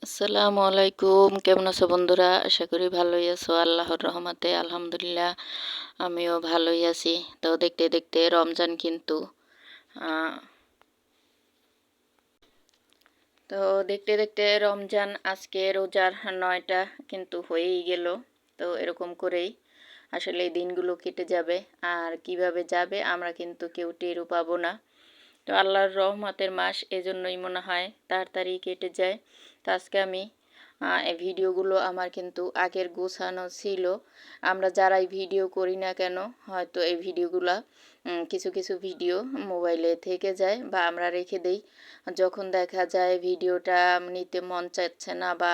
আসসালামু আলাইকুম, কেমন আছো বন্ধুরা? আশা করি ভালোই আছো। আল্লাহর রহমতে আলহামদুলিল্লাহ আমিও ভালোই আছি। তো দেখতে দেখতে রমজান কিন্তু আহ, তো দেখতে দেখতে রমজান আজকে রোজার 9টা কিন্তু হয়েই গেল। তো এরকম করেই আসলে এই দিনগুলো কেটে যাবে, আর কিভাবে যাবে আমরা কিন্তু কেউ টেরও পাবো না। তো আল্লাহর রহমতের মাস এজন্যই মনে হয় তাড়াতাড়ি কেটে যায়। তো আজকে আমি এই ভিডিওগুলো আমার কিন্তু আগের গোছানো ছিল। আমরা যারাই ভিডিও করি না কেন, হয়তো এই ভিডিওগুলো কিছু কিছু ভিডিও মোবাইলে থেকে যায় বা আমরা রেখে দেই। যখন দেখা যায় ভিডিওটা নিতে মন চাচ্ছে না বা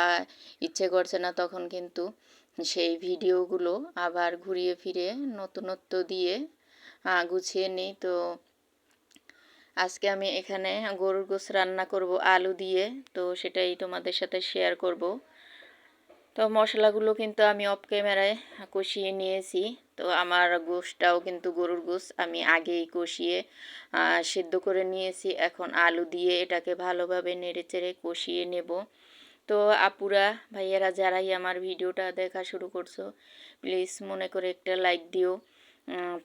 ইচ্ছে করছে না, তখন কিন্তু সেই ভিডিওগুলো আবার ঘুরিয়ে ফিরে নতুনত্ব দিয়ে গুছিয়ে নিই। তো আজকে আমি এখানে গরুর গোশ রান্না করব আলু দিয়ে, তো সেটাই তোমাদের সাথে শেয়ার করব। তো মশলাগুলো কিন্তু আমি অফ ক্যামেরায় কষিয়ে নিয়েছি। তো আমার গোশটাও কিন্তু গরুর গোশ আমি আগেই কষিয়ে সিদ্ধ করে নিয়েছি। এখন আলু দিয়ে এটাকে ভালোভাবে নেড়েচেড়ে কষিয়ে নেব। তো আপুরা ভাইয়েরা যারাই আমার ভিডিওটা দেখা শুরু করছো, প্লিজ মনে করে একটা লাইক দিও।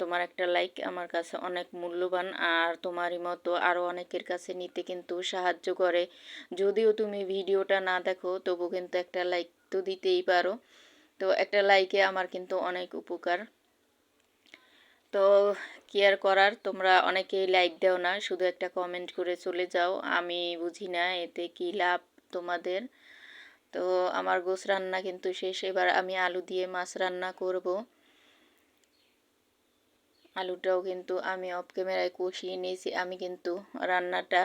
তোমার একটা লাইক আমার কাছে অনেক মূল্যবান, আর তোমারই মতো আরও অনেকের কাছে নিতে কিন্তু সাহায্য করে। যদিও তুমি ভিডিওটা না দেখো, তবু কিন্তু একটা লাইক তো দিতেই পারো। তো একটা লাইকে আমার কিন্তু অনেক উপকার। তো কি আর করার, তোমরা অনেকেই লাইক দাও না, শুধু একটা কমেন্ট করে চলে যাও। আমি বুঝি না এতে কি লাভ তোমাদের। তো আমার গোশ রান্না কিন্তু শেষ। এবার আমি আলু দিয়ে মাছ রান্না করব। আলুটাও কিন্তু আমি অফ ক্যামেরায় কষিয়ে নিয়েছি। আমি কিন্তু রান্নাটা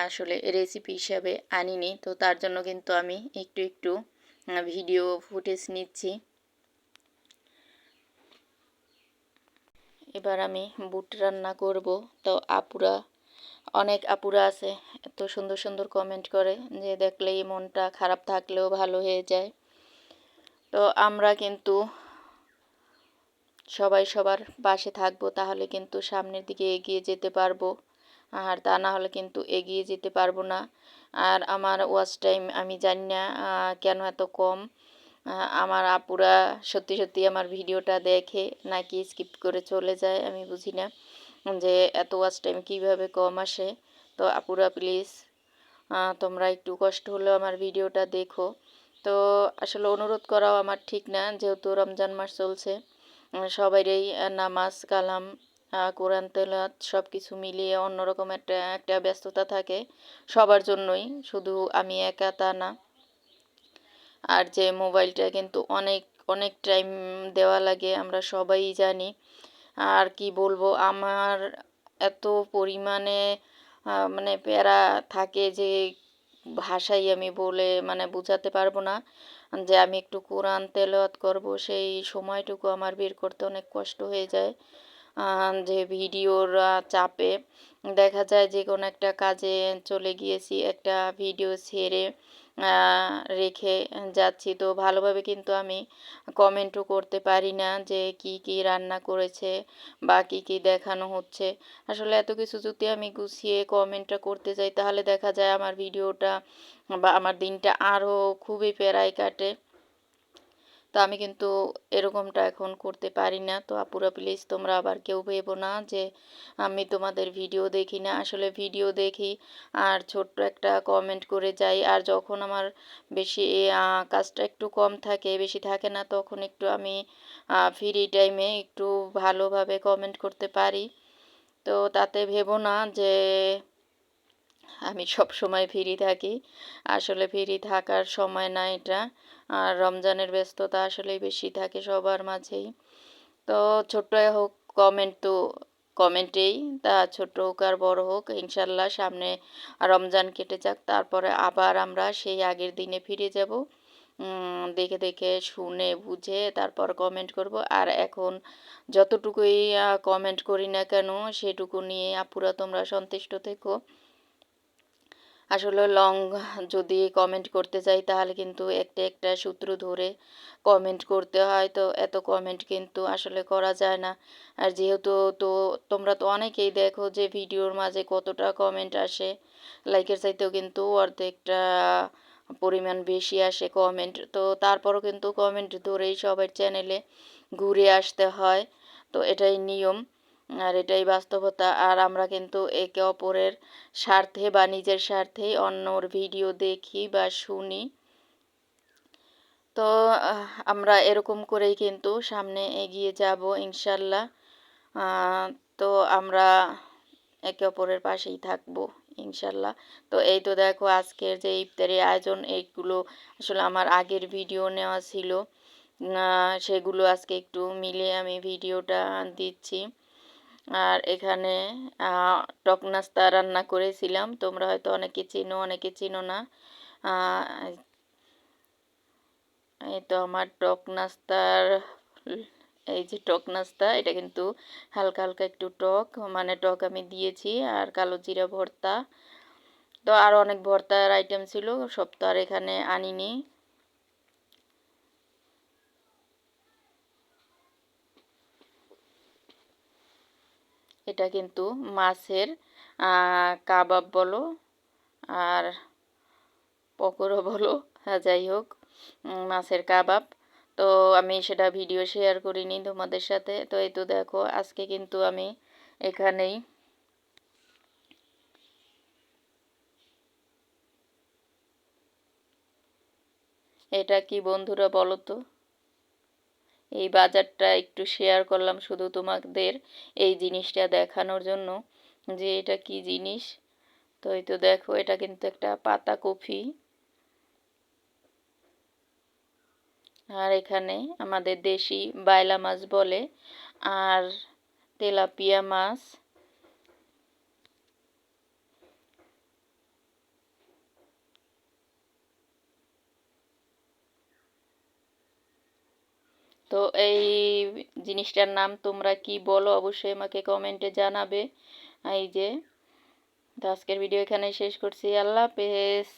আসলে রেসিপি হিসাবে আনিনি, তো তার জন্য কিন্তু আমি একটু একটু ভিডিও ফুটেজ নিচ্ছি। এবার আমি বুট রান্না করব। তো অনেক আপুরা আছে এত সুন্দর সুন্দর কমেন্ট করে, যে দেখলেই মনটা খারাপ থাকলেও ভালো হয়ে যায়। তো আমরা কিন্তু সবাই সবার পাশে থাকবো, তাহলে কিন্তু সামনের দিকে এগিয়ে যেতে পারবো, আর তা না হলে কিন্তু এগিয়ে যেতে পারবো না। আর আমার ওয়াচ টাইম আমি জানি না কেন এত কম। আমার আপুরা সত্যি সত্যি আমার ভিডিওটা দেখে নাকি স্কিপ করে চলে যায়, আমি বুঝি না যে এত ওয়াচ টাইম কীভাবে কম আসে। তো আপুরা প্লিজ তোমরা একটু কষ্ট হলেও আমার ভিডিওটা দেখো। তো আসলে অনুরোধ করাও আমার ঠিক না, যেহেতু রমজান মাস চলছে। সবাইরই নামাজ কালাম কোরআন তেলাওয়াত সব কিছু মিলিয়ে অন্যরকম একটা একটা ব্যস্ততা থাকে সবার জন্যই, শুধু আমি একা তা না। আর যে মোবাইলটা কিন্তু অনেক অনেক টাইম দেওয়া লাগে, আমরা সবাই জানি। আর কি বলবো, আমার এত পরিমাণে মানে প্যারা থাকে যে ভাষাই আমি বলে মানে বোঝাতে পারবো না। যে আমি একটু কোরআন তেলাওয়াত করব, সেই সময়টুকু আমার বের করতে অনেক কষ্ট হয়ে যায়। যে ভিডিওর চাপে দেখা যায় যে কোনো একটা কাজে চলে গিয়েছি, একটা ভিডিও ছেড়ে রেখে যাচ্ছি, তো ভালোভাবে কিন্তু আমি কমেন্টও করতে পারি না যে কি কি রান্না করেছে বা কি কি দেখানো হচ্ছে। আসলে এত কিছু যদি আমি গুছিয়ে কমেন্টটা করতে যাই, তাহলে দেখা যায় আমার ভিডিওটা বা আমার দিনটা আরও খুবই প্যারায় কাটে। তো আমি কিন্তু এরকমটা এখন করতে পারি না। তো আপুরা প্লিজ তোমরা আবার কেউ ভেবো না যে আমি তোমাদের ভিডিও দেখি না, আসলে ভিডিও দেখি আর ছোট্ট একটা কমেন্ট করে যাই। আর যখন আমার বেশি কাজটা একটু কম থাকে, বেশি থাকে না, তখন একটু আমি ফ্রি টাইমে একটু ভালোভাবে কমেন্ট করতে পারি। তো তাতে ভেবো না যে আমি সব সময় ফ্রি থাকি, আসলে ফ্রি থাকার সময় না এটা। আর রমজানের ব্যস্ততা আসলেই বেশি থাকে সবার মাঝেই। তো ছোট্ট হোক কমেন্ট, তো কমেন্টেই তা ছোট হোক আর বড় হোক, ইনশাল্লাহ সামনে রমজান কেটে যাক, তারপরে আবার আমরা সেই আগের দিনে ফিরে যাব। দেখে দেখে শুনে বুঝে তারপর কমেন্ট করব। আর এখন যতটুকুই কমেন্ট করি না কেন, সেটুকু নিয়ে আপুরা তোমরা সন্তুষ্ট থেকো। আসলে লং যদি কমেন্ট করতে যাই, তাহলে কিন্তু একটা একটা সূত্র ধরে কমেন্ট করতে হয়, তো এত কমেন্ট কিন্তু আসলে করা যায় না। আর যেহেতু তো তোমরা তো অনেকেই দেখো যে ভিডিওর মাঝে কতটা কমেন্ট আসে, লাইকের চাইতেও কিন্তু অর্ধেকটা পরিমাণ বেশি আসে কমেন্ট, তো তারপরও কিন্তু কমেন্ট ধরেই সবার চ্যানেলে ঘুরে আসতে হয়। তো এটাই নিয়ম আর এটাই বাস্তবতা। আর আমরা কিন্তু একে অপরের স্বার্থে বা নিজের স্বার্থেই অন্যর ভিডিও দেখি বা শুনি। তো আমরা এরকম করেই কিন্তু সামনে এগিয়ে যাব ইনশাল্লাহ। তো আমরা একে অপরের পাশেই থাকবো ইনশাল্লাহ। তো এই তো দেখো আজকের যে ইফতারি আয়োজন, এইগুলো আসলে আমার আগের ভিডিও নেওয়া ছিল, সেগুলো আজকে একটু মিলিয়ে আমি ভিডিওটা দিচ্ছি। আর এখানে টক নাস্তা রান্না করেছিলাম, তোমরা হয়তো অনেকে চিনো অনেকে চিনো না। এই তো আমার টক নাস্তার, এই যে টক নাস্তা, এটা কিন্তু হালকা হালকা একটু টক, মানে টক আমি দিয়েছি। আর কালো জিরা ভর্তা, তো আর অনেক ভর্তার আইটেম ছিল, সব তো আর এখানে আনিনি। এটা কিন্তু মাছের কাবাব বলো আর পকোড়া বলো, যাই হোক, মাছের কাবাব। তো আমি সেটা ভিডিও শেয়ার করিনি তোমাদের সাথে। তো এই তো দেখো আজকে কিন্তু আমি এখানেই, এটা কি বন্ধুরা বলো তো, এই বাজারটা একটু শেয়ার করলাম শুধু তোমাদের এই জিনিসটা দেখানোর জন্য যে এটা কি জিনিস। তো এই তো দেখো এটা কিন্তু একটা পাতা কফি। আর এখানে আমাদের দেশি বাইলা মাছ বলে, আর তেলাপিয়া মাছ। তো এই জিনিসটার নাম তোমরা কি বলো অবশ্যই আমাকে কমেন্টে জানাবে। এই যে, তো আজকের ভিডিও এখানে শেষ করছি। আল্লাহ হাফেজ।